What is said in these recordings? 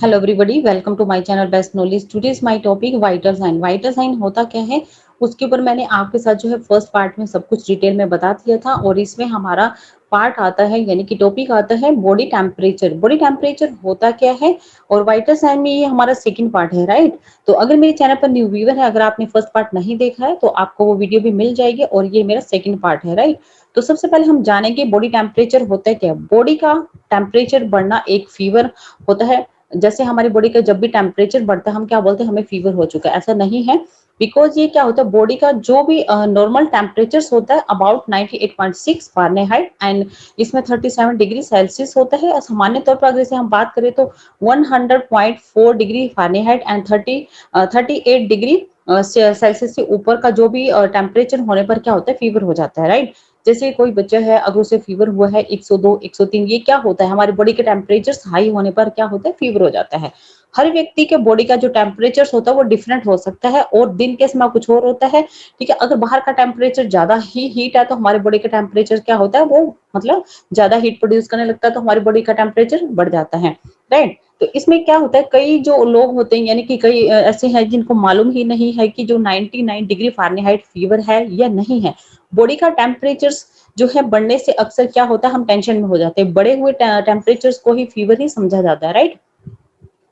Hello everybody, welcome to my channel best knowledge. Today's my topic vital sign. Vital sign होता क्या है, उसके ऊपर मैंने आपके साथ जो है फर्स्ट पार्ट में सब कुछ डिटेल में बता दिया था। और इसमें हमारा पार्ट आता है, यानी कि टॉपिक आता है बॉडी टेम्परेचर। बॉडी टेम्परेचर होता क्या है और वाइटल साइन में ये हमारा सेकंड पार्ट है, राइट। तो अगर मेरे चैनल पर न्यू व्यूअर है, अगर आपने फर्स्ट पार्ट नहीं देखा है तो आपको वो वीडियो भी मिल जाएगी, और ये मेरा सेकंड पार्ट है, राइट। तो सबसे पहले हम जानेंगे बॉडी टेम्परेचर होता है क्या। बॉडी का टेम्परेचर बढ़ना एक फीवर होता है। जैसे हमारी बॉडी का जब भी टेम्परेचर बढ़ता है हम क्या बोलते हैं, हमें फीवर हो चुका है, ऐसा नहीं है। बिकॉज ये क्या होता है, बॉडी का जो भी नॉर्मल टेम्परेचर होता है अबाउट 98.6 फारेनहाइट एंड इसमें 37 डिग्री सेल्सियस होता है। सामान्य तौर पर अगर इसे हम बात करें तो 100.4 degree Fahrenheit and 38 degree Celsius से ऊपर का जो भी टेम्परेचर होने पर क्या होता है, फीवर हो जाता है, राइट। जैसे कोई बच्चा है, अगर उसे फीवर हुआ है 102 103, ये क्या होता है, हमारी बॉडी के टेम्परेचर हाई होने पर क्या होता है, फीवर हो जाता है। हर व्यक्ति के बॉडी का जो टेम्परेचर होता है वो डिफरेंट हो सकता है, और दिन के समय कुछ और होता है, ठीक है। अगर बाहर का टेम्परेचर ज्यादा ही हीट है तो हमारे बॉडी का टेम्परेचर क्या होता है, वो मतलब ज्यादा हीट प्रोड्यूस करने लगता है, तो हमारी बॉडी का टेम्परेचर बढ़ जाता है, राइट। तो इसमें क्या होता है, कई जो लोग होते हैं, यानी कि कई ऐसे हैं जिनको मालूम ही नहीं है कि जो 99 डिग्री फारेनहाइट फीवर है या नहीं है। बॉडी का टेम्परेचर जो है बढ़ने से अक्सर क्या होता है, हम टेंशन में हो जाते हैं। बढ़े हुए टेम्परेचर को ही फीवर ही समझा जाता है, राइट।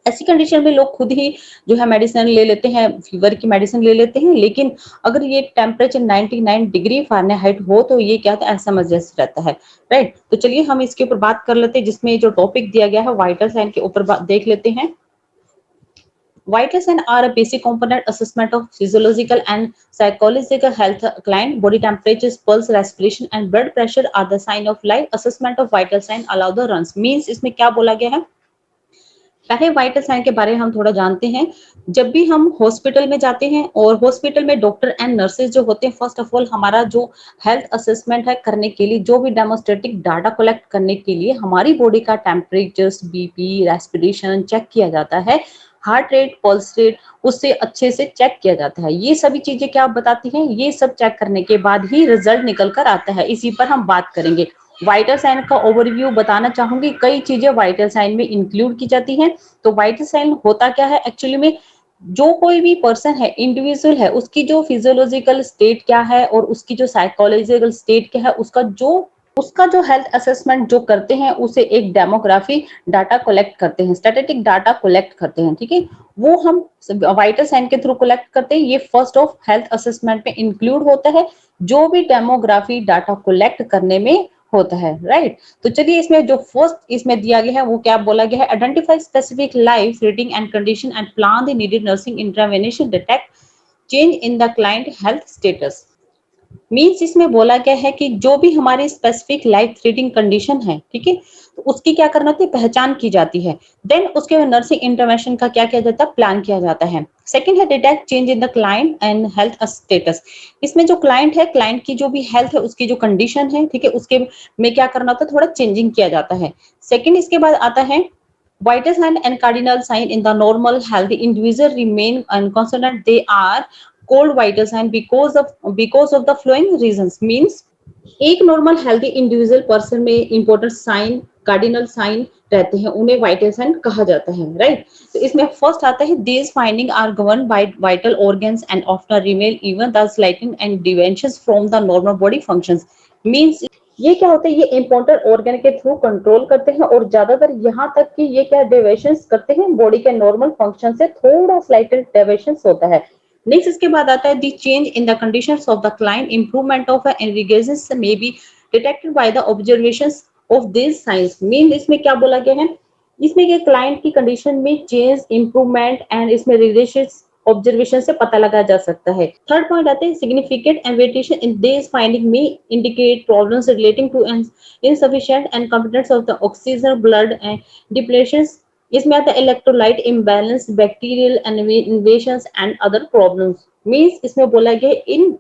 ऐसी कंडीशन में लोग खुद ही जो है मेडिसिन ले लेते हैं, फीवर की मेडिसिन ले लेते हैं। लेकिन अगर ये टेम्परेचर 99 डिग्री फारेनहाइट हो तो ये क्या होता है, ऐसा मजस रहता है, राइट। तो चलिए हम इसके ऊपर बात कर लेते हैं, जिसमें जो टॉपिक दिया गया है वाइटल साइन के ऊपर देख लेते हैं। Vital signs are a basic component assessment of physiological and psychological health. Client body temperature, pulse, respiration, and blood pressure are the sign of life. Assessment of vital sign allow the runs. Means इसमें क्या बोला गया है, पहले vital sign के बारे में हम थोड़ा जानते हैं। जब भी हम हॉस्पिटल में जाते हैं और हॉस्पिटल में डॉक्टर एंड नर्सेज जो होते हैं, फर्स्ट ऑफ ऑल हमारा जो हेल्थ असेसमेंट है करने के लिए, जो भी डेमोस्ट्रेटिक डाटा कलेक्ट करने के लिए हमारी बॉडी का टेम्परेचर, बीपी, रेस्पिरेशन चेक किया जाता है। हार्ट रेट, पल्स रेट उससे अच्छे से चेक किया जाता है। ये सभी चीजें क्या आप बताती हैं, ये सब चेक करने के बाद ही रिजल्ट निकल कर आता है। इसी पर हम बात करेंगे। वाइटल साइन का ओवरव्यू बताना चाहूंगी। कई चीजें वाइटल साइन में इंक्लूड की जाती हैं। तो वाइटल साइन होता क्या है एक्चुअली में, जो कोई भी पर्सन है, इंडिविजुअल है, उसकी जो फिजियोलॉजिकल स्टेट क्या है और उसकी जो साइकोलॉजिकल स्टेट क्या है, उसका जो हेल्थ असेसमेंट जो करते हैं, उसे एक डेमोग्राफी डाटा कलेक्ट करते हैं, स्टैटिस्टिक डाटा कलेक्ट करते हैं, ठीक है। वो हम वाइटल साइन के थ्रू कलेक्ट करते हैं। ये फर्स्ट ऑफ हेल्थ असेसमेंट में इंक्लूड होता है, जो भी डेमोग्राफी डाटा कलेक्ट करने में होता है, राइट। तो चलिए इसमें जो फर्स्ट इसमें दिया गया है वो क्या बोला गया है, identify specific life rating and condition and plan the needed nursing intervention, detect change in the client health status. Means इसमें बोला गया है कि जो भी हमारी स्पेसिफिक लाइफ थ्रेटनिंग कंडीशन है, ठीक है, तो उसकी क्या करना होती है, पहचान की जाती है। देन उसके बाद नर्सिंग इंटरवेंशन का क्या किया जाता है, प्लान किया जाता है। सेकंड है detect change in the client and health status. इसमें जो क्लाइंट है, क्लाइंट की जो भी हेल्थ है, उसकी जो कंडीशन है, ठीक है, उसके में क्या करना होता है, थोड़ा चेंजिंग किया जाता है। सेकंड इसके बाद आता है vital sign and cardinal sign in the normal healthy individual remain unconsonant. They are called vital sign because of the following reasons. Means एक नॉर्मल हेल्दी इंडिविजुअल पर्सन में इंपॉर्टेंट साइन, कार्डिनल साइन रहते हैं, उन्हें vital sign कहा जाता है, right. तो इसमें फर्स्ट आता है these finding are govern by vital organs and often remain even the slighting and deviations from the normal body functions. Means ये क्या होता है, ये इंपॉर्टेंट ऑर्गन के थ्रू कंट्रोल करते हैं, और ज्यादातर यहाँ तक कि ये क्या डेविएशंस करते हैं, बॉडी के नॉर्मल फंक्शन से थोड़ा स्लाइटेड डेविएशंस होता है। नेक्स्ट इसके बाद आता है the change in the conditions of the client, improvement of irrigations may be detected by the observations of this signs. Mean इसमें क्या बोला गया है, इसमें के क्लाइंट की कंडीशन में चेंज, इंप्रूवमेंट एंड इसमें रिलेशंस ऑब्जर्वेशन से पता लगाया जा सकता है। थर्ड पॉइंट आते हैं significant deviation in this finding में indicate problems relating to insufficient and components of the oxygen blood and depletions. इसमें आता है electrolyte imbalance, bacterial invasions and other problems. Means इसमें बोला गया इन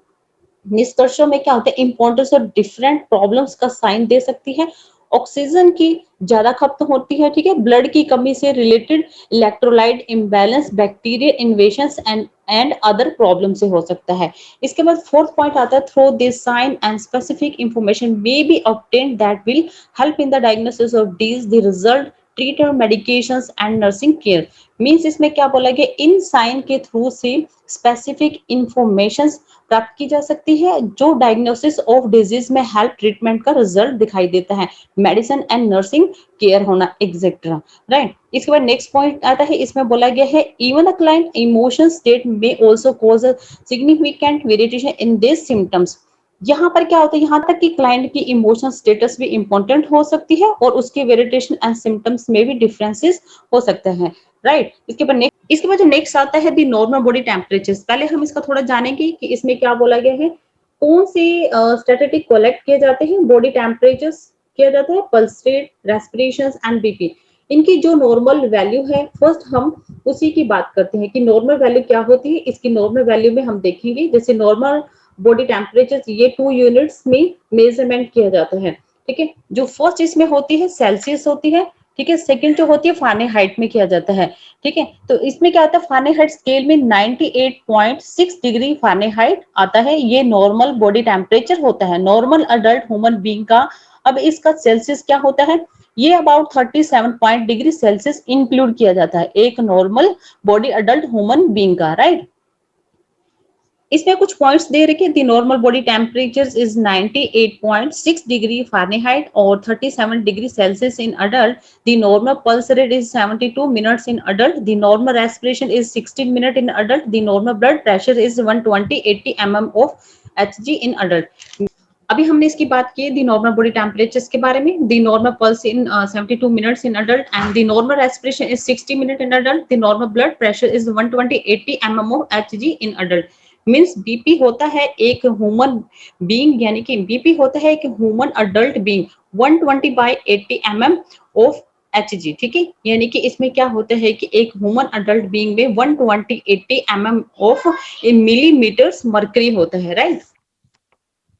निष्कर्षों में क्या होता है, इंपॉर्टेंस और डिफरेंट प्रॉब्लम्स का साइन दे सकती है। ऑक्सीजन की ज्यादा खपत होती है, ठीक है, ब्लड की कमी से related electrolyte imbalance, bacterial invasions and other problem से हो सकता है। इसके बाद फोर्थ पॉइंट आता है through this sign and specific information may be obtained that will help in the diagnosis of disease, the result treatment, medications and nursing care. Means इसमें क्या बोला गया, इन साइन के थ्रू से स्पेसिफिक इंफॉर्मेशन प्राप्त की जा सकती है जो डायग्नोसिस ऑफ डिजीज में हेल्प ट्रीटमेंट का रिजल्ट दिखाई देता है, मेडिसिन एंड नर्सिंग केयर होना एक्सेट्रा, राइट। इसके बाद नेक्स्ट पॉइंट आता है, इसमें बोला गया है even a client emotion state में also cause a significant variation in this symptoms. यहाँ पर क्या होता है, यहाँ तक कि क्लाइंट की इमोशनल स्टेटस भी इंपॉर्टेंट हो सकती है और उसके वेरिएशन एंड सिम्टम्स में भी डिफरेंसेस हो सकते हैं, राइट। इसके बाद जो नेक्स्ट आता है दी नॉर्मल बॉडी टेम्परेचर। पहले हम इसका थोड़ा जानेंगे कि इसमें क्या बोला गया है, कौन से स्टैटिस्टिक कलेक्ट किए जाते हैं, बॉडी टेम्परेचर किया जाता है, pulse rate, respiration and BP. इनकी जो नॉर्मल वैल्यू है, फर्स्ट हम उसी की बात करते हैं कि नॉर्मल वैल्यू क्या होती है। इसकी नॉर्मल वैल्यू में हम देखेंगे, जैसे नॉर्मल बॉडी टेम्परेचर ये 2 यूनिट्स में मेजरमेंट किया जाता है, ठीक है। जो फर्स्ट इसमें होती है सेल्सियस होती है, ठीक है। सेकंड जो होती है फारेनहाइट में किया जाता है, ठीक है। तो इसमें क्या होता है, फारेनहाइट स्केल में 98.6 डिग्री फारेनहाइट आता है, ये नॉर्मल बॉडी टेम्परेचर होता है नॉर्मल अडल्ट ह्यूमन बीइंग का। अब इसका सेल्सियस क्या होता है, ये about 37 point degree Celsius include किया जाता है एक normal body adult human being का, राइट। इसमें कुछ पॉइंट्स दे रखे, the normal body temperature is 98.6 degree Fahrenheit और 37 degree Celsius in adult. The normal pulse rate is 72 minutes in adult. The normal respiration is 16 minute in adult. The normal blood pressure is 120/80 mm of Hg in adult. अभी हमने इसकी बात की the normal body temperature के बारे में। The normal pulse in 72 minutes in adult and the normal respiration is 60 minute in adult. The normal blood pressure is 120/80 mm of Hg in adult. Means BP होता है एक human being, यानी कि BP होता है एक human adult being 120/80 mm of Hg, ठीक है। यानी कि इसमें क्या होता है कि एक ह्यूमन अडल्ट बीइंग में 120/80 mm ऑफ मिलीमीटर्स मर्करी होता है, राइट।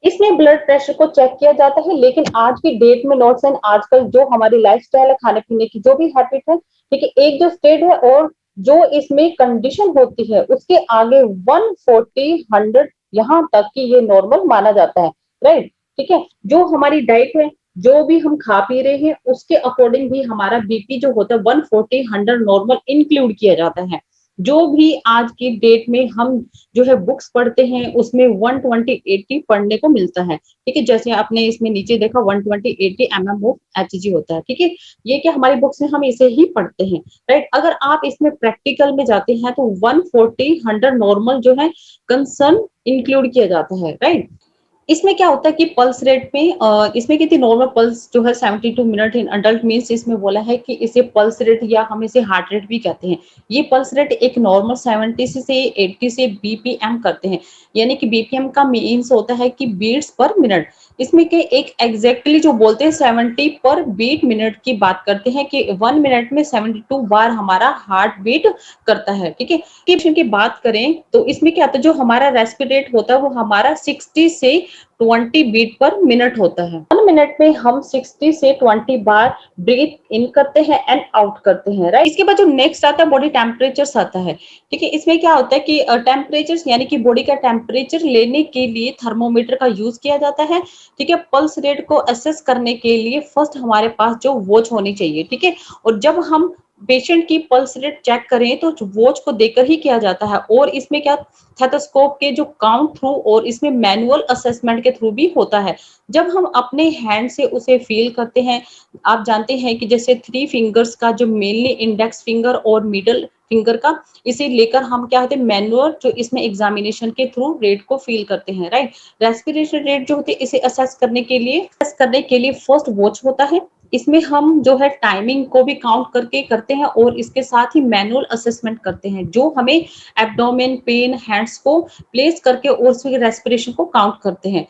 इसमें ब्लड प्रेशर को चेक किया जाता है, लेकिन आज की डेट में नॉट्स एंड आजकल जो हमारी लाइफस्टाइल है, खाने पीने की जो भी हैबिट है, ठीक है, एक जो स्टेट है और जो इसमें कंडीशन होती है उसके आगे 140 100 यहाँ तक कि ये नॉर्मल माना जाता है, राइट, ठीक है। जो हमारी डाइट है, जो भी हम खा पी रहे हैं उसके अकॉर्डिंग भी हमारा बीपी जो होता है 140 100 नॉर्मल इंक्लूड किया जाता है। जो भी आज की डेट में हम जो है बुक्स पढ़ते हैं उसमें 120/80 पढ़ने को मिलता है, ठीक है। जैसे आपने इसमें नीचे देखा 120/80 mm ऑफ Hg होता है, ठीक है। ये क्या हमारी बुक्स में हम इसे ही पढ़ते हैं, राइट। अगर आप इसमें प्रैक्टिकल में जाते हैं तो 140 100 नॉर्मल जो है कंसर्न इंक्लूड किया जाता है, राइट। इसमें क्या होता है कि पल्स रेट में इसमें कितनी नॉर्मल पल्स जो है 72 मिनट इन अडल्ट मीन्स इसमें बोला है कि इसे पल्स रेट या हम इसे हार्ट रेट भी कहते हैं। ये पल्स रेट एक नॉर्मल 70 से 80 से बीपीएम करते हैं, यानी कि बीपीएम का मीन्स होता है कि बीट्स पर मिनट। इसमें के एक एग्जैक्टली जो बोलते हैं 70 पर बीट मिनट की बात करते हैं कि 1 मिनट में 72 बार हमारा हार्ट बीट करता है, ठीक है। की बात करें तो इसमें क्या होता है, जो हमारा रेस्पिरेट होता है वो हमारा 60 से 20 बीट पर मिनट होता है। 1 मिनट में हम 60 से 20 बार ब्रीथ इन करते हैं एंड आउट करते हैं, राइट। इसके बाद जो नेक्स्ट आता है बॉडी टेम्परेचर आता है, ठीक है। इसमें क्या होता है कि टेम्परेचर यानी कि बॉडी का टेम्परेचर लेने के लिए थर्मोमीटर का यूज किया जाता है, ठीक है। पल्स रेट को असेस करने के लिए फर्स्ट हमारे पास जो वॉच होनी चाहिए, ठीक है। और जब हम पेशेंट की पल्स रेट चेक करें तो वॉच को देकर ही किया जाता है, और इसमें क्या स्टेथोस्कोप के जो काउंट थ्रू और इसमें मैनुअल असेसमेंट के थ्रू भी होता है। जब हम अपने हैंड से उसे फील करते हैं, आप जानते हैं कि जैसे 3 फिंगर्स का जो मेनली इंडेक्स फिंगर और मिडल फिंगर का, इसे लेकर हम क्या होते हैं मैनुअल जो इसमें एग्जामिनेशन के थ्रू रेट को फील करते हैं, राइट। रेस्पिरेशन रेट जो होती है इसे असेस करने के लिए फर्स्ट वॉच होता है। इसमें हम जो है टाइमिंग को भी काउंट करके करते हैं और इसके साथ ही मैनुअल असेसमेंट करते हैं, जो हमें एब्डोमेन पेन हैंड्स को प्लेस करके और उसके रेस्पिरेशन को काउंट करते हैं।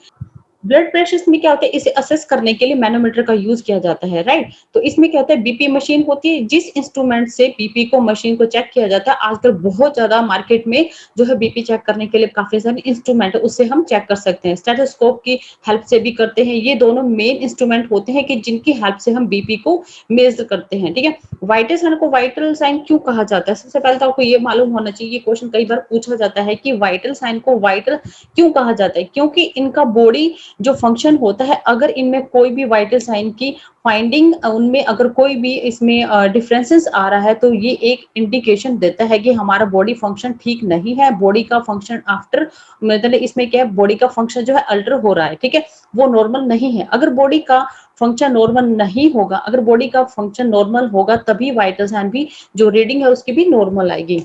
ब्लड प्रेशर में क्या होता है, इसे असेस करने के लिए मैनोमीटर का यूज किया जाता है, राइट। तो इसमें क्या होता है, बीपी मशीन होती है, जिस इंस्ट्रूमेंट से बीपी को मशीन को चेक किया जाता है। आजकल बहुत ज्यादा मार्केट में जो है बीपी चेक करने के लिए काफी सारे इंस्ट्रूमेंट है, उससे हम चेक कर सकते हैं। स्टेथोस्कोप की हेल्प से भी करते हैं। ये दोनों मेन इंस्ट्रूमेंट होते हैं कि जिनकी हेल्प से हम बीपी को मेजर करते हैं, ठीक है। वाइटल साइन को वाइटल साइन क्यों कहा जाता है, सबसे पहले तो आपको ये मालूम होना चाहिए, ये क्वेश्चन कई बार पूछा जाता है कि वाइटल साइन को वाइटल क्यों कहा जाता है, क्योंकि इनका बॉडी जो फंक्शन होता है, अगर इनमें कोई भी वाइटल साइन की फाइंडिंग उनमें अगर कोई भी इसमें डिफरेंसेस आ रहा है, तो ये एक इंडिकेशन देता है कि हमारा बॉडी फंक्शन ठीक नहीं है। बॉडी का फंक्शन आफ्टर मतलब इसमें क्या है, बॉडी का फंक्शन जो है अल्टर हो रहा है, ठीक है, वो नॉर्मल नहीं है। अगर बॉडी का फंक्शन नॉर्मल नहीं होगा, अगर बॉडी का फंक्शन नॉर्मल होगा, तभी वाइटल साइन भी जो रीडिंग है उसकी भी नॉर्मल आएगी।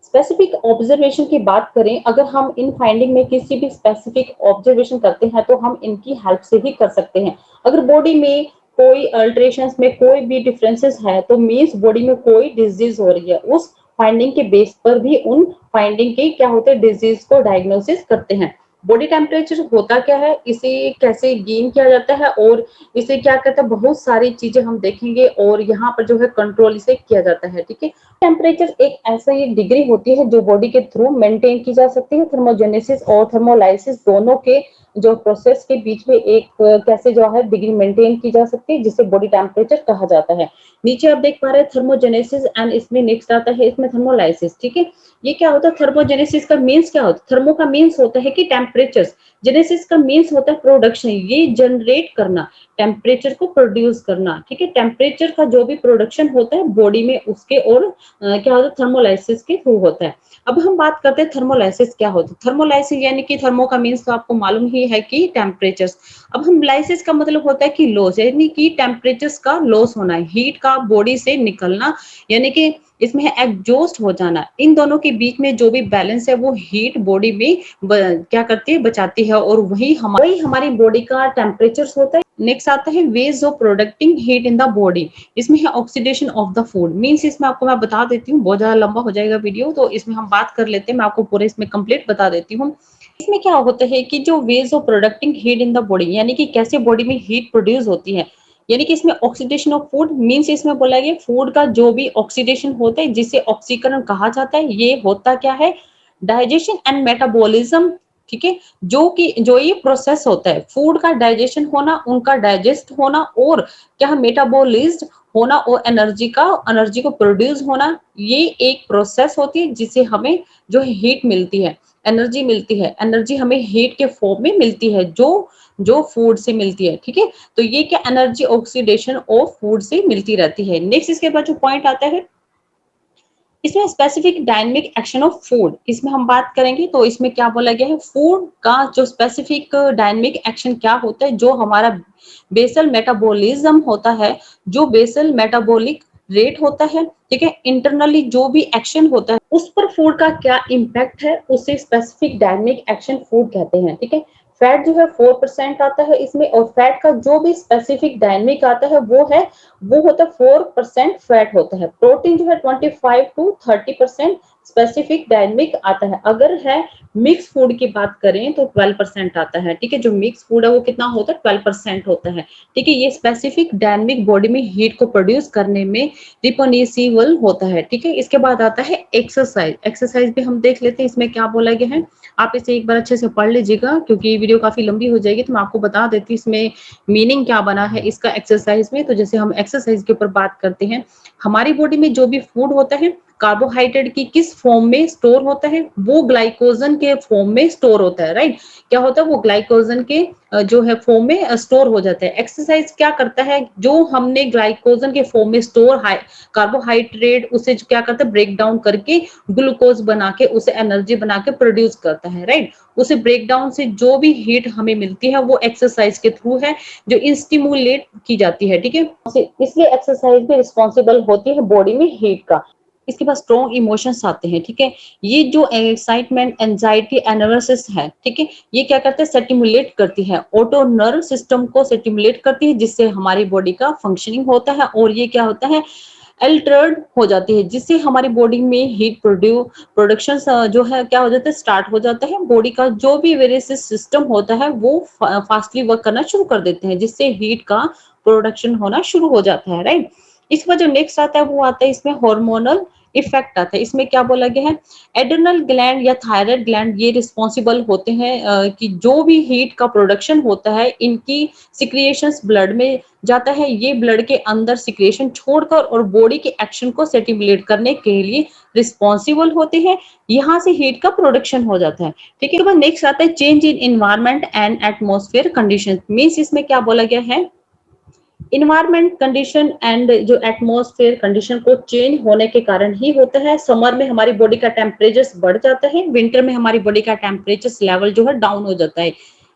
स्पेसिफिक ऑब्जर्वेशन की बात करें, अगर हम इन फाइंडिंग में किसी भी स्पेसिफिक ऑब्जर्वेशन करते हैं, तो हम इनकी हेल्प से भी कर सकते हैं। अगर बॉडी में कोई अल्टरेशंस में कोई भी डिफरेंसेस है, तो मीन्स बॉडी में कोई डिजीज हो रही है। उस फाइंडिंग के बेस पर भी उन फाइंडिंग के क्या होते हैं, डिजीज को डायग्नोसिस करते हैं। बॉडी टेम्परेचर होता क्या है, इसे कैसे गेन किया जाता है, और इसे क्या कहता है, बहुत सारी चीजें हम देखेंगे, और यहाँ पर जो है कंट्रोल इसे किया जाता है, ठीक है। टेम्परेचर एक ऐसा एक डिग्री होती है जो बॉडी के थ्रू मेंटेन की जा सकती है। थर्मोजेनेसिस और थर्मोलाइसिस दोनों के जो प्रोसेस के बीच में एक कैसे जो है डिग्री मेंटेन की जा सकती है, जिसे बॉडी टेम्परेचर कहा जाता है। नीचे आप देख पा रहे हैं थर्मोजेनेसिस, एंड इसमें नेक्स्ट आता है इसमें थर्मोलाइसिस, ठीक है। ये क्या होता है, थर्मोजेनेसिस का मीन्स क्या होता है, थर्मो का मीन्स होता है कि टेम्परेचर, जेनेसिस का मीन्स होता है प्रोडक्शन, ये जनरेट करना, टेम्परेचर को प्रोड्यूस करना, ठीक है। टेम्परेचर का जो भी प्रोडक्शन होता है बॉडी में, उसके और क्या होता है, थर्मोलाइसिस के थ्रू होता है। अब हम बात करते हैं थर्मोलाइसिस क्या होता है। थर्मोलाइसिस यानी कि थर्मो का मीन्स तो आपको मालूम ही है कि टेम्परेचर। अब हम लाइसिस का मतलब होता है कि लॉस, यानी कि टेम्परेचर का लॉस होना, हीट का बॉडी से निकलना, यानी कि इसमें है एग्जॉस्ट हो जाना। इन दोनों के बीच में जो भी बैलेंस है, वो हीट बॉडी में क्या करती है, बचाती है, और वही हमारी बॉडी का टेम्परेचर होता है। नेक्स्ट आता है ways of प्रोडक्टिंग heat in the body. इसमें है oxidation of the food, means इसमें आपको मैं बता देती हूँ, बहुत ज्यादा लंबा हो जाएगा वीडियो, तो इसमें हम बात कर लेते हैं, मैं आपको पूरे इसमें कंप्लीट बता देती हूँ। इसमें क्या होता है कि जो ways of प्रोडक्टिंग heat in the body, यानी कि कैसे बॉडी में हीट प्रोड्यूस होती है, यानी कि इसमें ऑक्सीडेशन ऑफ फूड मीन्स इसमें बोला गया फूड का जो भी ऑक्सीडेशन होता है, जिसे ऑक्सीकरण कहा जाता है, ये होता क्या है, डाइजेशन एंड मेटाबॉलिज्म, ठीक है। जो ये प्रोसेस होता है, फूड का डाइजेशन होना, उनका डाइजेस्ट होना, और क्या मेटाबॉलिज्ड होना, और एनर्जी को प्रोड्यूस होना, ये एक प्रोसेस होती है जिससे हमें जो हीट मिलती है, एनर्जी मिलती है। एनर्जी हमें हीट के फॉर्म में मिलती है, जो फूड से मिलती है, ठीक है। तो ये क्या एनर्जी ऑक्सीडेशन ऑफ फूड से मिलती रहती है। नेक्स्ट इसके बाद जो पॉइंट आता है, इसमें specific dynamic action of food, इसमें हम बात करेंगे। तो इसमें क्या बोला गया है, फूड का जो स्पेसिफिक डायनेमिक एक्शन क्या होता है, जो हमारा बेसल मेटाबॉलिज्म होता है, जो बेसल मेटाबॉलिक रेट होता है, ठीक है, इंटरनली जो भी एक्शन होता है, उस पर फूड का क्या इम्पैक्ट है, उसे स्पेसिफिक डायनेमिक एक्शन फूड कहते हैं, ठीक है। फैट जो है 4% आता है इसमें, और फैट का जो भी स्पेसिफिक डायनेमिक आता है वो होता है 4% फैट होता है। प्रोटीन जो है 25 to 30% स्पेसिफिक डायनेमिक आता है। अगर है मिक्स फूड की बात करें, तो 12% आता है, ठीक है। जो मिक्स फूड है वो कितना होता है, 12% होता है, ठीक है। ये स्पेसिफिक डायनेमिक बॉडी में हीट को प्रोड्यूस करने में रिपोर्सिबल होता है, ठीक है। इसके बाद आता है एक्सरसाइज। एक्सरसाइज भी हम देख लेते हैं, इसमें क्या बोला गया है, आप इसे एक बार अच्छे से पढ़ लीजिएगा, क्योंकि ये वीडियो काफी लंबी हो जाएगी, तो मैं आपको बता देती हूँ इसमें मीनिंग क्या बना है इसका एक्सरसाइज में। तो जैसे हम एक्सरसाइज के ऊपर बात करते हैं, हमारी बॉडी में जो भी फूड होता है, कार्बोहाइड्रेट की किस फॉर्म में स्टोर होता है, वो ग्लाइकोजन के फॉर्म में स्टोर होता है, राइट। क्या होता है, वो ग्लाइकोजन के जो है फॉर्म में स्टोर हो जाता है। एक्सरसाइज क्या करता है, जो हमने ग्लाइकोजन के फॉर्म में स्टोर कार्बोहाइड्रेट, उसे क्या करता है, ब्रेक डाउन करके ग्लूकोज बना के उसे एनर्जी बना के प्रोड्यूस करता है, राइट। उसे ब्रेक डाउन से जो भी हीट हमें मिलती है, वो एक्सरसाइज के थ्रू है, जो इंस्टिमुलेट की जाती है, ठीक है। इसलिए एक्सरसाइज भी रिस्पॉन्सिबल होती है बॉडी में हीट का। इसके बाद स्ट्रॉन्ग इमोशंस आते हैं, ठीक है। ये जो एक्साइटमेंट, एंजाइटी, एनर्वसनेस है, ठीक है, ये क्या करते हैं, स्टिमुलेट करती है, ऑटो नर्व सिस्टम को स्टिमुलेट करती है, जिससे हमारी बॉडी का फंक्शनिंग होता है। और ये क्या होता है, अल्टर्ड हो जाती है, जिससे हमारी बॉडी में हीट प्रोडक्शन जो है क्या हो जाता है, स्टार्ट हो जाता है। बॉडी का जो भी वेरियस सिस्टम होता है, वो फास्टली वर्क करना शुरू कर देते हैं, जिससे हीट का प्रोडक्शन होना शुरू हो जाता है, राइट। इसके बाद जो नेक्स्ट आता है, वो आता है इसमें हार्मोनल इफेक्ट आता है। इसमें क्या बोला गया है, एड्रिनल ग्लैंड या थायराइड ग्लैंड ये रिस्पॉन्सिबल होते हैं कि जो भी हीट का प्रोडक्शन होता है इनकी सिक्रिएशंस ब्लड में जाता है, ये ब्लड के अंदर सिक्रिएशन छोड़कर और बॉडी के एक्शन को स्टिमुलेट करने के लिए रिस्पॉन्सिबल होते हैं। यहाँ से हीट का प्रोडक्शन हो जाता है। ठीक है, तो नेक्स्ट आता है change in environment and atmosphere condition. Means इसमें क्या बोला गया है, इन्वायरमेंट कंडीशन एंड जो एटमॉस्फेयर कंडीशन को चेंज होने के कारण ही होता है। समर में हमारी बॉडी का टेम्परेचर बढ़ जाता है, विंटर में हमारी बॉडी का टेम्परेचर लेवल जो है डाउन हो जाता है।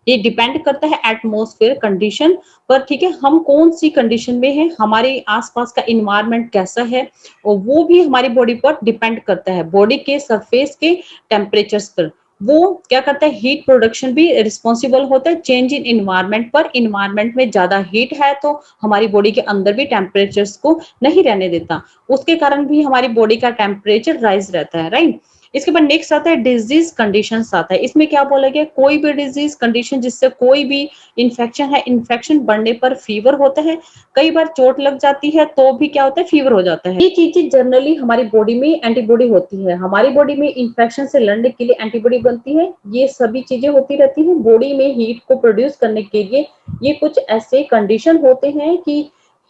ये डिपेंड करता है एटमॉस्फेयर कंडीशन पर। ठीक है, हम कौन सी कंडीशन में है, हमारे आसपास का इन्वायरमेंट कैसा है, और वो भी हमारी बॉडी पर डिपेंड करता है, बॉडी के सरफेस के टेम्परेचर पर। वो क्या करता है, हीट प्रोडक्शन भी रिस्पॉन्सिबल होता है चेंज इन इन्वायरमेंट पर। इन्वायरमेंट में ज्यादा हीट है तो हमारी बॉडी के अंदर भी टेम्परेचर्स को नहीं रहने देता, उसके कारण भी हमारी बॉडी का टेम्परेचर राइज रहता है, राइट। इसके बाद नेक्स्ट आता है डिजीज कंडीशन आता है। इसमें क्या बोला गया, कोई भी डिजीज कंडीशन जिससे कोई भी इन्फेक्शन है, इन्फेक्शन बढ़ने पर फीवर होता है, कई बार चोट लग जाती है तो भी क्या होता है, फीवर हो जाता है। ये चीजें जनरली हमारी बॉडी में एंटीबॉडी होती है, हमारी बॉडी में इन्फेक्शन से लड़ने के लिए एंटीबॉडी बनती है, ये सभी चीजें होती रहती हैं बॉडी में हीट को प्रोड्यूस करने के लिए। ये कुछ ऐसे कंडीशन होते हैं कि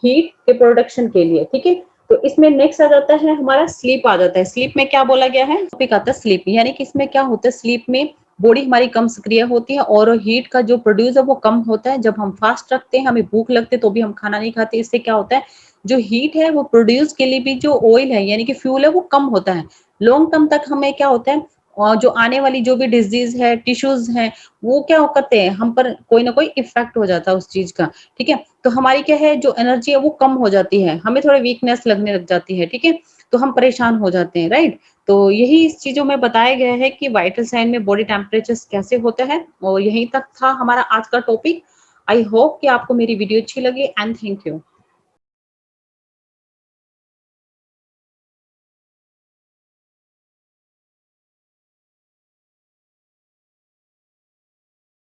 हीट के प्रोडक्शन के लिए। ठीक है, तो इसमें नेक्स्ट आ जाता है हमारा स्लीप आ जाता है। स्लीप में क्या बोला गया है, टॉपिक आता है स्लीप, यानी कि इसमें क्या होता है, स्लीप में बॉडी हमारी कम सक्रिय होती है और हीट का जो प्रोड्यूस है वो कम होता है। जब हम फास्ट रखते हैं, हमें भूख लगती है तो भी हम खाना नहीं खाते, इससे क्या होता है, जो हीट है वो प्रोड्यूस के लिए भी जो ऑयल है यानी कि फ्यूल है वो कम होता है। लॉन्ग टर्म तक हमें क्या होता है, और जो आने वाली जो भी डिजीज है, टिश्यूज हैं, वो क्या करते हैं, हम पर कोई ना कोई इफेक्ट हो जाता है उस चीज का। ठीक है, तो हमारी क्या है, जो एनर्जी है वो कम हो जाती है, हमें थोड़ी वीकनेस लगने लग जाती है। ठीक है, तो हम परेशान हो जाते हैं, राइट। तो यही इस चीजों में बताया गया है कि वाइटल साइन में बॉडी टेम्परेचर कैसे होता है, और यहीं तक था हमारा आज का टॉपिक। आई होप कि आपको मेरी वीडियो अच्छी लगी एंड थैंक यू।